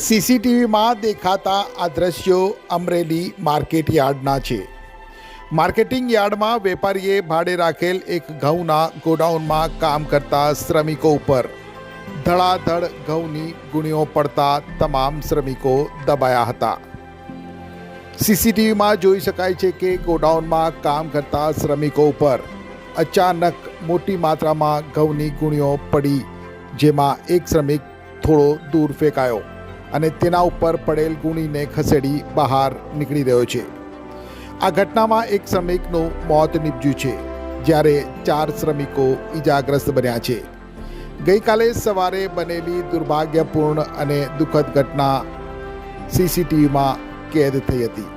સીસીટીવીમાં દેખાતા આ દ્રશ્યો અમરેલી માર્કેટ યાર્ડના છે। માર્કેટિંગ યાર્ડમાં વેપારીએ ભાડે રાખેલ એક ઘઉંના ગોડાઉનમાં કામ કરતા શ્રમિકો ઉપર ધડાધડ ઘઉંની ગુણીઓ પડતા તમામ શ્રમિકો દબાયા હતા। સીસીટીવીમાં જોઈ શકાય છે કે ગોડાઉનમાં કામ કરતા શ્રમિકો ઉપર અચાનક મોટી માત્રામાં ઘઉંની ગુણીઓ પડી, જેમાં એક શ્રમિક થોડો દૂર ફેંકાયો અને તેના ઉપર પડેલ ગુણીને ખસેડી બહાર નીકળી રહ્યો છે। આ ઘટનામાં એક શ્રમિકનું મોત નીપજ્યું છે, જ્યારે 4 શ્રમિકો ઈજાગ્રસ્ત બન્યા છે। ગઈકાલે સવારે બનેલી દુર્ભાગ્યપૂર્ણ અને દુઃખદ ઘટના સીસીટીવીમાં કેદ થઈ હતી।